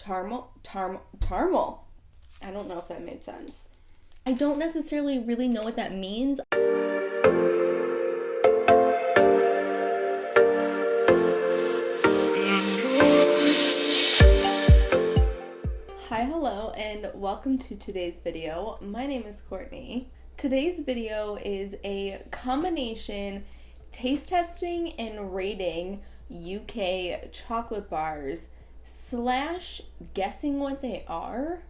Tarmal. I don't know if that made sense. I don't necessarily really know what that means. Hi, hello, and welcome to today's video. My name is Courtney. Today's video is a combination taste testing and rating UK chocolate bars / guessing what they are.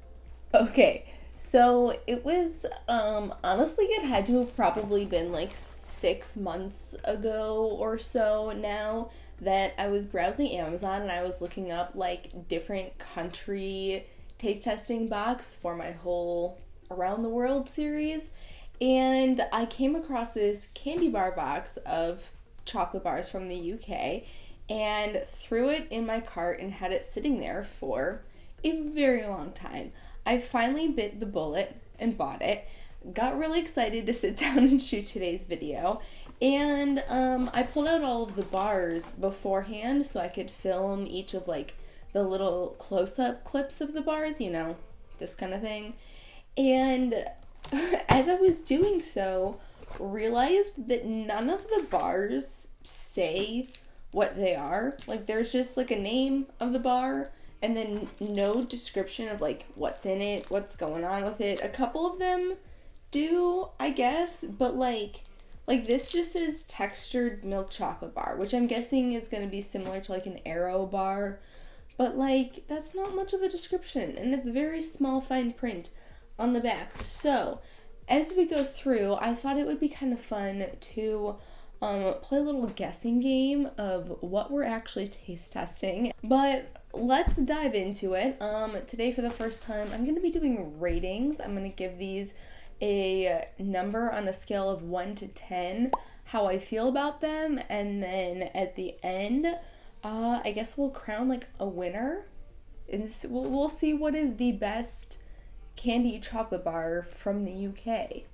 Okay, so it was, honestly, it had to have probably been like 6 months ago or so now that I was browsing Amazon and I was looking up like different country taste testing box for my whole Around the World series, and I came across this candy bar box of chocolate bars from the UK and threw it in my cart and had it sitting there for a very long time. I finally bit the bullet and bought it, got really excited to sit down and shoot today's video, and I pulled out all of the bars beforehand so I could film each of like the little close-up clips of the bars, you know, this kind of thing. And as I was doing so, realized that none of the bars say what they are. Like, there's just like a name of the bar and then no description of like what's in it, what's going on with it. A couple of them do, I guess, but like this just says textured milk chocolate bar, which I'm guessing is going to be similar to like an Aero bar. But, like, that's not much of a description, and it's very small fine print on the back. So, as we go through, I thought it would be kind of fun to play a little guessing game of what we're actually taste testing. But let's dive into it. Today, for the first time, I'm going to be doing ratings. I'm going to give these a number on a scale of 1 to 10, how I feel about them, and then at the end, I guess we'll crown like a winner. We'll see what is the best candy chocolate bar from the UK.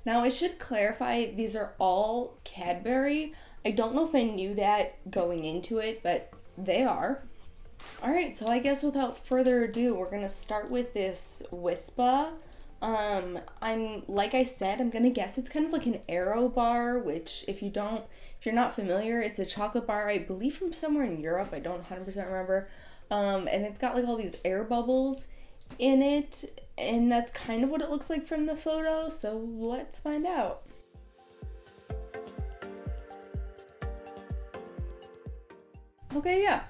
Now, I should clarify, these are all Cadbury. I don't know if I knew that going into it, but they are. Alright, so I guess without further ado, we're going to start with this Wispa. Like I said, I'm gonna guess it's kind of like an Aero bar, which if you're not familiar, it's a chocolate bar, I believe from somewhere in Europe, I don't 100% remember, and it's got like all these air bubbles in it, and that's kind of what it looks like from the photo, so let's find out. Okay, yeah,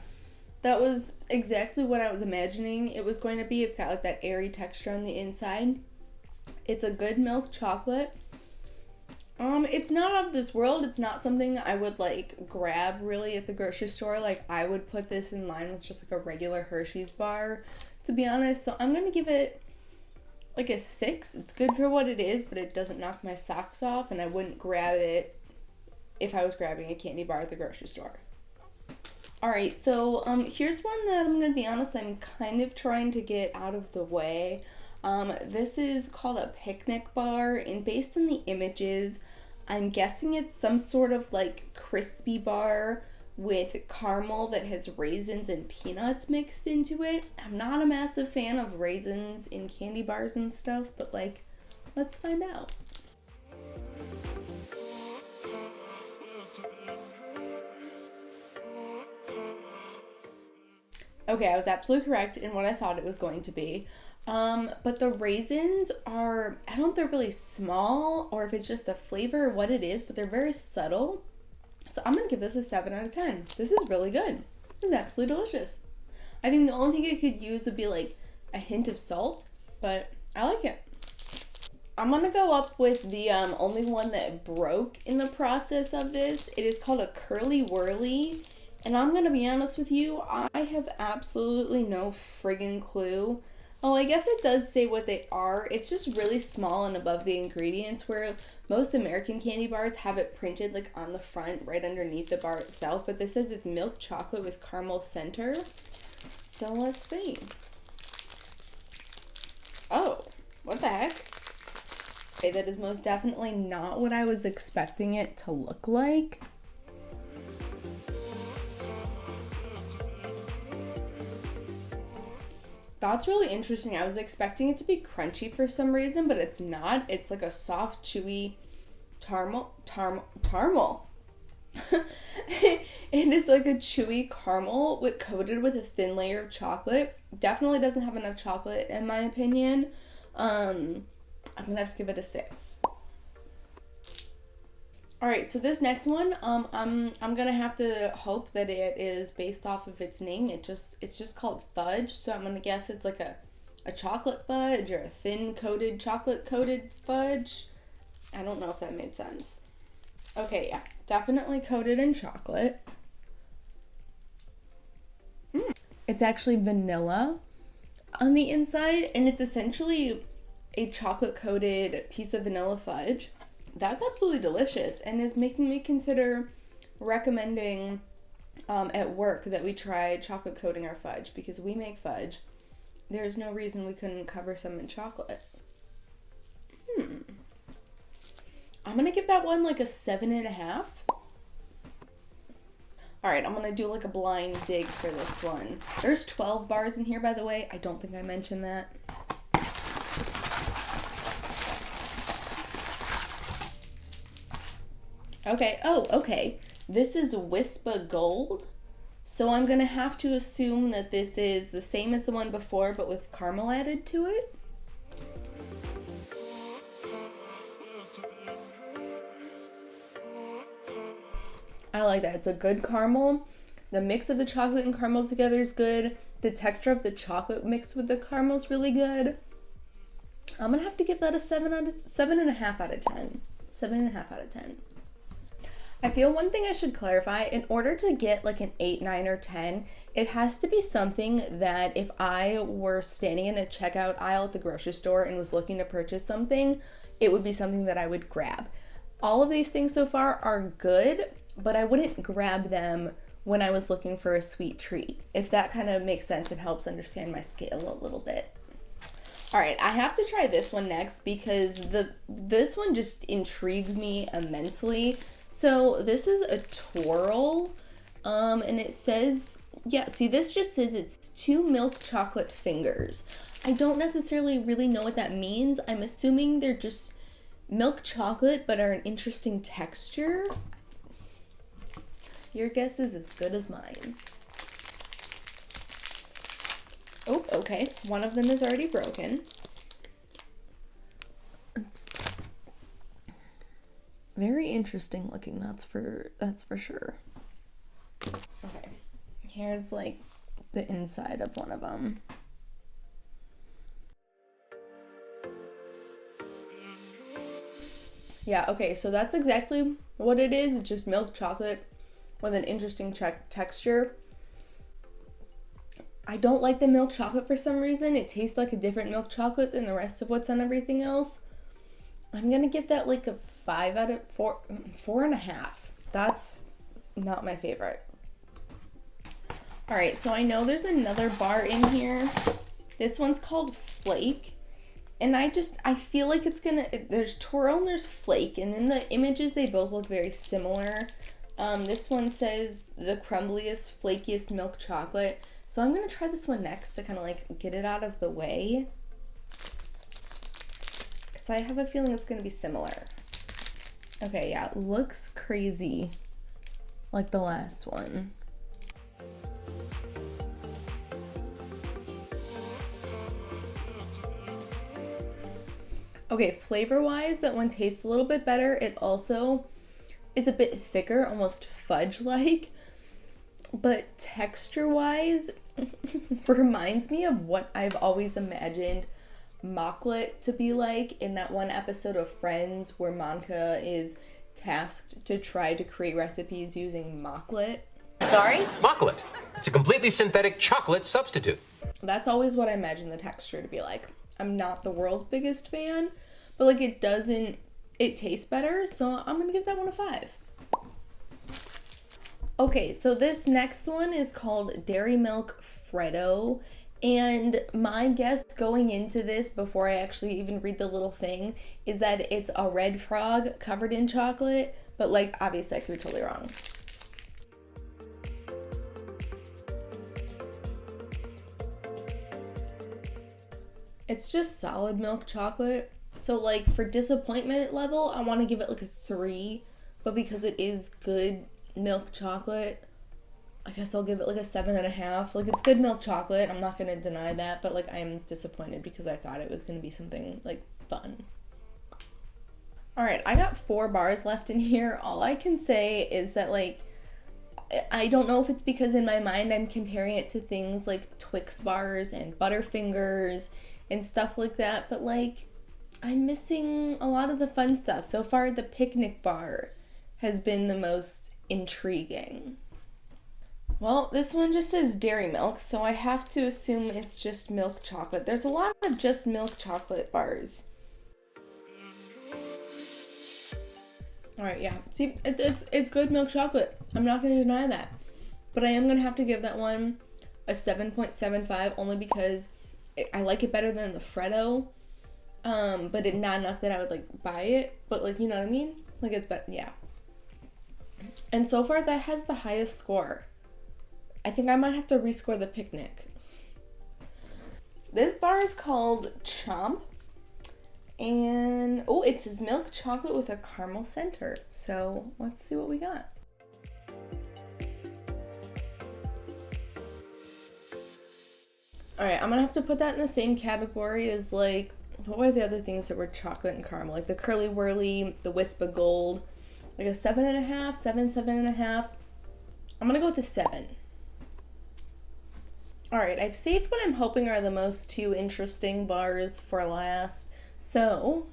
that was exactly what I was imagining it was going to be. It's got like that airy texture on the inside. It's a good milk chocolate. It's not of this world. It's not something I would like grab really at the grocery store. Like, I would put this in line with just like a regular Hershey's bar, to be honest. So I'm gonna give it like a 6. It's good for what it is, but it doesn't knock my socks off, and I wouldn't grab it if I was grabbing a candy bar at the grocery store. Alright, so here's one that I'm gonna be honest, I'm kind of trying to get out of the way. This is called a picnic bar, and based on the images, I'm guessing it's some sort of like crispy bar with caramel that has raisins and peanuts mixed into it. I'm not a massive fan of raisins in candy bars and stuff, but like, let's find out. Okay, I was absolutely correct in what I thought it was going to be. But the raisins are, I don't know if they're really small or if it's just the flavor or what it is, but they're very subtle. So I'm going to give this a 7 out of 10. This is really good. This is absolutely delicious. I think the only thing it could use would be like a hint of salt, but I like it. I'm going to go up with the only one that broke in the process of this. It is called a Curly Whirly. And I'm going to be honest with you, I have absolutely no friggin' clue. Oh, I guess it does say what they are. It's just really small and above the ingredients, where most American candy bars have it printed like on the front right underneath the bar itself. But this says it's milk chocolate with caramel center. So let's see. Oh, what the heck? Okay, that is most definitely not what I was expecting it to look like. That's really interesting. I was expecting it to be crunchy for some reason, but it's not. It's like a soft, chewy caramel. It is like a chewy caramel coated with a thin layer of chocolate. Definitely doesn't have enough chocolate in my opinion. I'm gonna have to give it a 6. All right, so this next one, I'm gonna have to hope that it is based off of its name. It's just called Fudge, so I'm gonna guess it's like a chocolate fudge or a thin coated chocolate coated fudge. I don't know if that made sense. Okay, yeah, definitely coated in chocolate. It's actually vanilla on the inside, and it's essentially a chocolate coated piece of vanilla fudge. That's absolutely delicious and is making me consider recommending at work that we try chocolate coating our fudge, because we make fudge. There's no reason we couldn't cover some in chocolate. I'm gonna give that one like a 7.5. All right, I'm gonna do like a blind dig for this one. There's 12 bars in here, by the way. I don't think I mentioned that. Okay, oh, okay. This is Wispa Gold. So I'm gonna have to assume that this is the same as the one before, but with caramel added to it. I like that. It's a good caramel. The mix of the chocolate and caramel together is good. The texture of the chocolate mixed with the caramel is really good. I'm gonna have to give that a 7.5 out of 10. 7.5 out of 10. I feel one thing I should clarify, in order to get like an 8, 9, or 10, it has to be something that if I were standing in a checkout aisle at the grocery store and was looking to purchase something, it would be something that I would grab. All of these things so far are good, but I wouldn't grab them when I was looking for a sweet treat. If that kind of makes sense, it helps understand my scale a little bit. All right, I have to try this one next because this one just intrigues me immensely. So this is a Twirl, and it says, yeah, see, this just says it's 2 milk chocolate fingers. I don't necessarily really know what that means. I'm assuming they're just milk chocolate, but are an interesting texture. Your guess is as good as mine. Oh, okay. One of them is already broken. It's very interesting looking, that's for sure. Okay. Here's like the inside of one of them. Yeah, okay, so that's exactly what it is. It's just milk chocolate with an interesting texture. I don't like the milk chocolate for some reason. It tastes like a different milk chocolate than the rest of what's on everything else. I'm gonna give that like a 5 out of 4.5. That's not my favorite. All right, so I know there's another bar in here. This one's called Flake. And I feel like it's there's Twirl and there's Flake. And in the images, they both look very similar. This one says the crumbliest, flakiest milk chocolate. So I'm going to try this one next to kind of like get it out of the way. Because I have a feeling it's going to be similar. Okay, yeah, it looks crazy like the last one. Okay, flavor-wise, that one tastes a little bit better. It also is a bit thicker, almost fudge-like. But texture-wise, reminds me of what I've always imagined mocklet to be like in that one episode of Friends where Monica is tasked to try to create recipes using mocklet. Sorry? Mocklet. It's a completely synthetic chocolate substitute. That's always what I imagine the texture to be like. I'm not the world's biggest fan, but like it tastes better, so I'm gonna give that one a 5. Okay, so this next one is called Dairy Milk Fredo, and my guess going into this before I actually even read the little thing is that it's a red frog covered in chocolate, but like obviously I could be totally wrong. It's just solid milk chocolate. So like for disappointment level, I want to give it like a 3, but because it is good milk chocolate, I guess I'll give it like a 7.5. Like, it's good milk chocolate, I'm not gonna deny that, but like I'm disappointed because I thought it was gonna be something like fun. Alright, I got 4 bars left in here. All I can say is that like I don't know if it's because in my mind I'm comparing it to things like Twix bars and Butterfingers and stuff like that, but like I'm missing a lot of the fun stuff. So far, the picnic bar has been the most intriguing. Well, this one just says dairy milk, so I have to assume it's just milk chocolate. There's a lot of just milk chocolate bars. Alright, yeah. See, it's good milk chocolate. I'm not going to deny that. But I am going to have to give that one a 7.75 only because I like it better than the Fredo. But not enough that I would like buy it. But like, you know what I mean? Like, it's better, yeah. And so far, that has the highest score. I think I might have to rescore the picnic. This bar is called Chomp. And, oh, it says milk chocolate with a caramel center. So, let's see what we got. Alright, I'm gonna have to put that in the same category as, like, what were the other things that were chocolate and caramel? Like the Curly Whirly, the Wisp of Gold. Like a 7.5, 7.5. I'm gonna go with a 7. Alright, I've saved what I'm hoping are the most 2 interesting bars for last. So,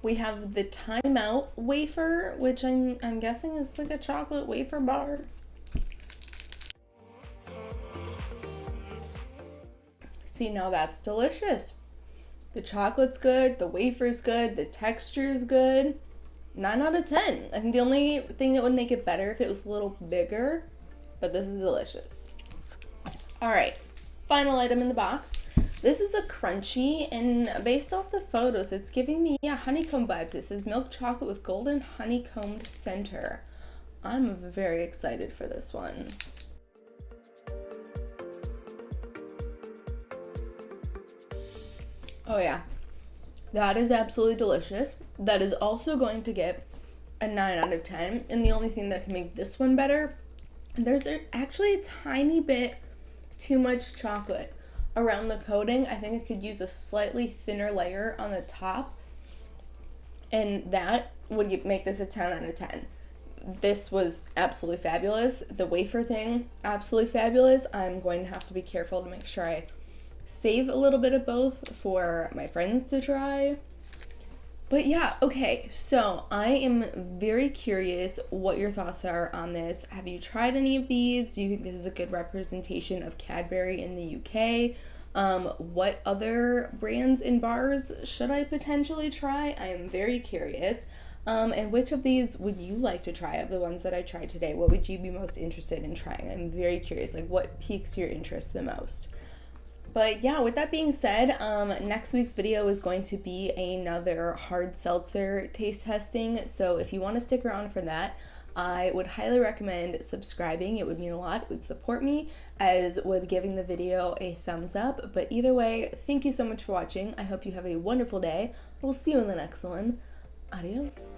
we have the Timeout Wafer, which I'm guessing is like a chocolate wafer bar. See, now that's delicious. The chocolate's good, the wafer's good, the texture's good. 9 out of 10. I think the only thing that would make it better if it was a little bigger, but this is delicious. Alright, final item in the box. This is a crunchy, and based off the photos, it's giving me honeycomb vibes. It says milk chocolate with golden honeycombed center. I'm very excited for this one. Oh yeah, that is absolutely delicious. That is also going to get a 9 out of 10, and the only thing that can make this one better, there's actually a tiny bit too much chocolate around the coating. I think it could use a slightly thinner layer on the top, and that would make this a 10 out of 10. This was absolutely fabulous. The wafer thing, absolutely fabulous. I'm going to have to be careful to make sure I save a little bit of both for my friends to try. But yeah, okay, so I am very curious what your thoughts are on this. Have you tried any of these? Do you think this is a good representation of Cadbury in the UK? What other brands and bars should I potentially try? I am very curious. And which of these would you like to try of the ones that I tried today? What would you be most interested in trying? I'm very curious, like what piques your interest the most? But yeah, with that being said, next week's video is going to be another hard seltzer taste testing. So if you want to stick around for that, I would highly recommend subscribing. It would mean a lot. It would support me, as would giving the video a thumbs up. But either way, thank you so much for watching. I hope you have a wonderful day. We'll see you in the next one. Adios.